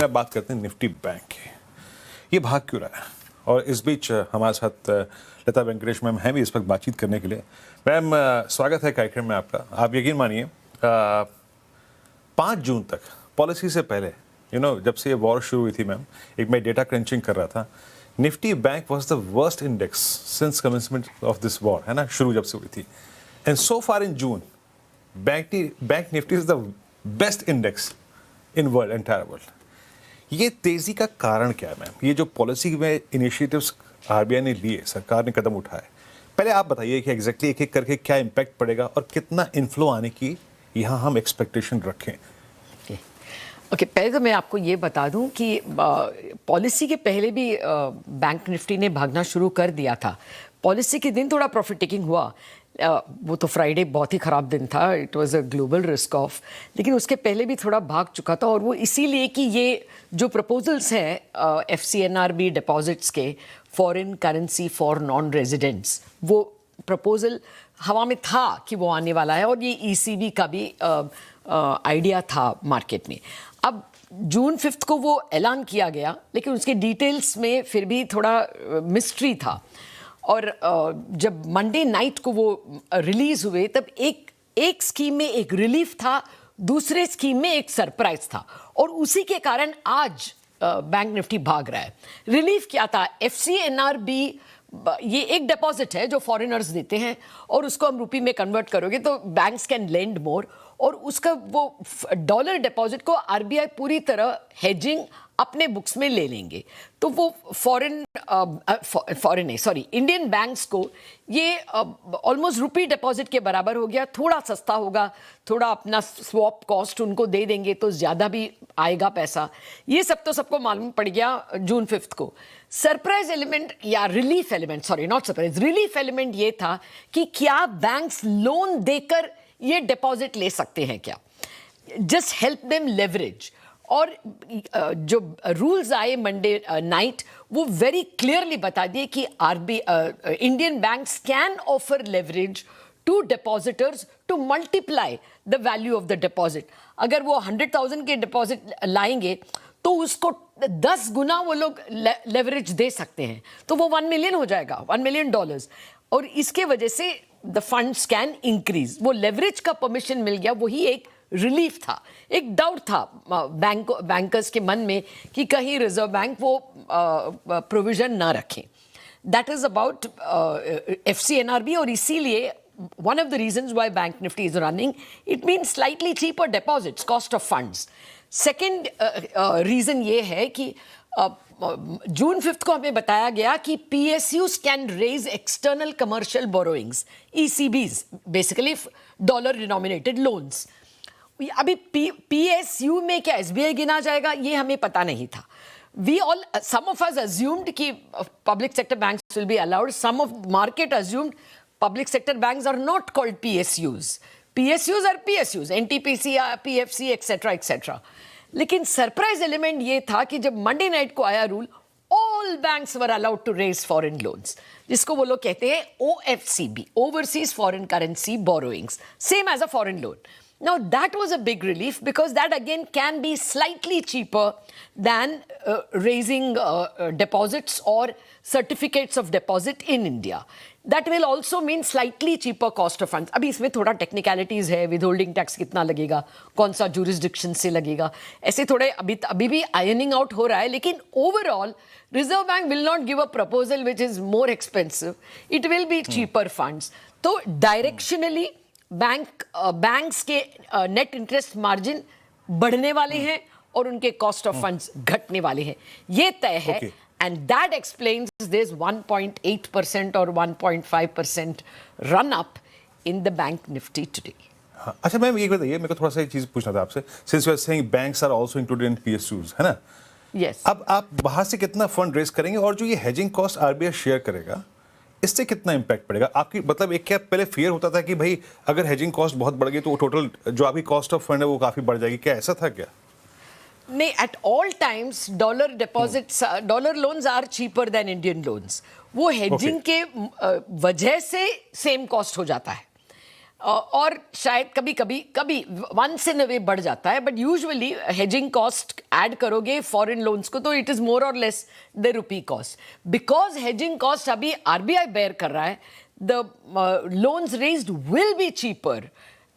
लेकिन अब बात करते हैं निफ्टी बैंक की। ये भाग क्यों रहा है? और इस बीच हमारे साथ लता वेंकटेश मैम हैं भी इस वक्त बातचीत करने के लिए। मैम स्वागत है कार्यक्रम में आपका। आप यकीन मानिए 5 जून तक पॉलिसी से पहले जब से ये वॉर शुरू हुई थी मैम, एक मैं डेटा क्रंचिंग कर रहा था, Nifty bank was the worst index since commencement of this war, है ना, शुरू जब से हुई थी। And so far in June bank Nifty is the best index in world, entire world. ये तेजी का कारण क्या है मैम? ये जो पॉलिसी में इनिशिएटिव्स आरबीआई ने लिए, सरकार ने कदम उठाए, पहले आप बताइए कि एग्जैक्टली एक एक करके क्या इम्पैक्ट पड़ेगा और कितना इन्फ्लो आने की यहाँ हम एक्सपेक्टेशन रखें। ओके, पहले तो मैं आपको ये बता दूं कि पॉलिसी के पहले भी बैंक निफ्टी ने भागना शुरू कर दिया था। पॉलिसी के दिन थोड़ा प्रॉफिट टेकिंग हुआ, वो तो फ्राइडे बहुत ही ख़राब दिन था, it was a global risk of, लेकिन उसके पहले भी थोड़ा भाग चुका था। और वो इसीलिए कि ये जो प्रपोजल्स हैं FCNRB डिपॉजिट्स के, foreign currency for non residents, वो प्रपोजल हवा में था कि वो आने वाला है, और ये ECB का भी आइडिया था मार्केट में। अब जून 5 को वो ऐलान किया गया, लेकिन उसके डिटेल्स में फिर भी थोड़ा मिस्ट्री था। और जब मंडे नाइट को वो रिलीज हुए, तब एक स्कीम में एक रिलीफ था, दूसरे स्कीम में एक सरप्राइज था, और उसी के कारण आज बैंक निफ्टी भाग रहा है। रिलीफ क्या था? FCNRB, ये एक डिपॉजिट है जो फॉरेनर्स देते हैं, और उसको हम रुपये में कन्वर्ट करोगे तो बैंक्स कैन लेंड मोर, और उसका वो डॉलर डिपॉजिट को आरबीआई पूरी तरह हेजिंग अपने बुक्स में ले लेंगे। तो वो इंडियन बैंक्स को ये ऑलमोस्ट रुपी डिपॉजिट के बराबर हो गया। थोड़ा सस्ता होगा, थोड़ा अपना स्वैप कॉस्ट उनको दे देंगे तो ज़्यादा भी आएगा पैसा। ये सब तो सबको मालूम पड़ गया जून 5 को। सरप्राइज एलिमेंट या relief element, sorry not surprise, relief element ये था कि क्या बैंक्स लोन देकर ये डिपॉजिट ले सकते हैं क्या, जस्ट हेल्प देम लेवरेज। और जो रूल्स आए मंडे नाइट, वो वेरी क्लियरली बता दिए कि Indian banks can offer leverage to depositors to multiply the value of the deposit. अगर वो 100,000 के डिपॉजिट लाएंगे तो उसको 10 गुना वो लोग लेवरेज दे सकते हैं, तो वो 1 मिलियन हो जाएगा, $1 मिलियन। और इसके वजह से द फंड्स कैन इंक्रीज। वो लेवरेज का परमिशन मिल गया, वही एक रिलीफ था। एक डाउट था बैंकर्स के मन में कि कहीं रिजर्व बैंक वो प्रोविजन ना रखें। दैट इज अबाउट FCNRB, और इसीलिए one of the reasons why Bank Nifty is running, it means slightly cheaper deposits, cost of funds. Second reason ये है कि जून 5 को हमें बताया गया कि PSUs can raise external commercial borrowings, ECBs, basically dollar denominated loans. अभी PSU में क्या SBI गिना जाएगा, ये हमें पता नहीं था। Some of us assumed कि public sector banks will be allowed. Some of market assumed public sector banks are not called PSUs. PSUs are PSUs, NTPC, PFC, etc., etc. लेकिन सरप्राइज एलिमेंट ये था कि जब मंडे नाइट को आया rule, all banks were allowed to raise foreign loans, जिसको वो लोग कहते हैं OFCB, overseas foreign currency borrowings, same as a foreign loan. Now that was a big relief because that again can be slightly cheaper than raising deposits or certificates of deposit in India. That will also mean slightly cheaper cost of funds. अभी इसमें थोड़ा technicalities है, withholding tax कितना लगेगा, कौन सा jurisdiction से लगेगा, ऐसे थोड़े अभी भी आयनिंग आउट हो रहा है. लेकिन overall reserve bank will not give a proposal which is more expensive, it will be cheaper funds. तो डायरेक्शनली बैंक्स के नेट इंटरेस्ट मार्जिन बढ़ने वाले हैं और उनके कॉस्ट ऑफ फंड्स घटने वाले हैं, ये तय है. एंड दैट एक्सप्लेन्स दिस 1.8% और 1.5% run up in the bank Nifty today. अच्छा मैम, ये बताइए, मेरे को थोड़ा सा एक चीज पूछना था आपसे. Since you are saying banks are also included in PSUs, है ना? यस. अब आप बाहर से कितना फंड रेज करेंगे और जो ये हेजिंग कॉस्ट आरबीआई शेयर करेगा, इससे कितना इंपैक्ट पड़ेगा आपकी? मतलब एक क्या पहले फियर होता था कि भाई अगर हेजिंग कॉस्ट बहुत बढ़ गई तो टोटल जो आपकी कॉस्ट ऑफ फंड है वो काफी बढ़ जाएगी, क्या ऐसा था क्या? नहीं, at all times dollar deposits, dollar loans are cheaper than Indian loans. वो हेजिंग के वजह से सेम कॉस्ट हो जाता है. और शायद कभी वंस इन अ वे बढ़ जाता है, but usually hedging cost add करोगे फॉरेन लोन्स को तो इट इज मोर और less the rupee cost, because hedging cost अभी आरबीआई बेयर कर रहा है, the loans raised will be cheaper,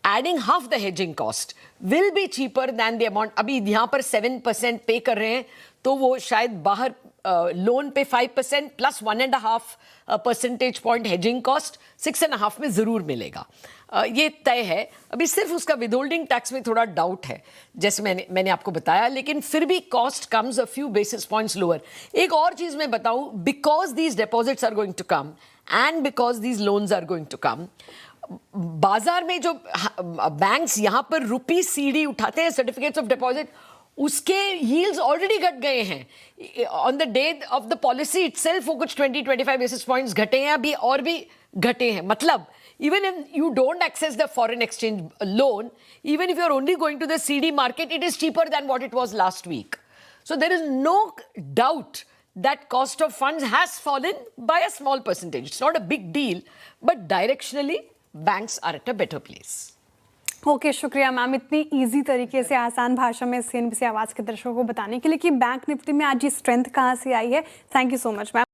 adding half the hedging cost will be cheaper then the amount. अभी यहाँ पर 7% पे कर रहे हैं तो वो शायद बाहर लोन पे 5% plus 1.5 percentage point hedging cost 6.5 में जरूर मिलेगा, ये तय है। अभी सिर्फ उसका विदहोल्डिंग टैक्स में थोड़ा डाउट है, जैसे मैंने आपको बताया, लेकिन फिर भी cost comes a few basis points lower. एक और चीज मैं बताऊं, because these deposits are going to come and because these loans are going to come, बाजार में जो बैंक्स यहां पर रुपी सीडी उठाते हैं सर्टिफिकेट्स ऑफ डिपॉजिट, उसके यील्ड्स ऑलरेडी घट गए हैं। On the day of the policy itself वो कुछ 20-25 बेसिस पॉइंट्स घटे हैं, अभी और भी घटे हैं। मतलब even if you don't access the foreign exchange loan, even if you're only going to the CD market, it is cheaper than what it was last week. So there is no doubt that cost of funds has fallen by a small percentage. It's not a big deal, but directionally banks are at a better place. Okay, शुक्रिया ma'am इतनी easy तरीके से आसान भाषा में CNBC आवाज़ के दर्शकों को बताने के लिए कि बैंक निफ्टी में आज ये स्ट्रेंथ कहाँ से आई है। Thank you so much ma'am.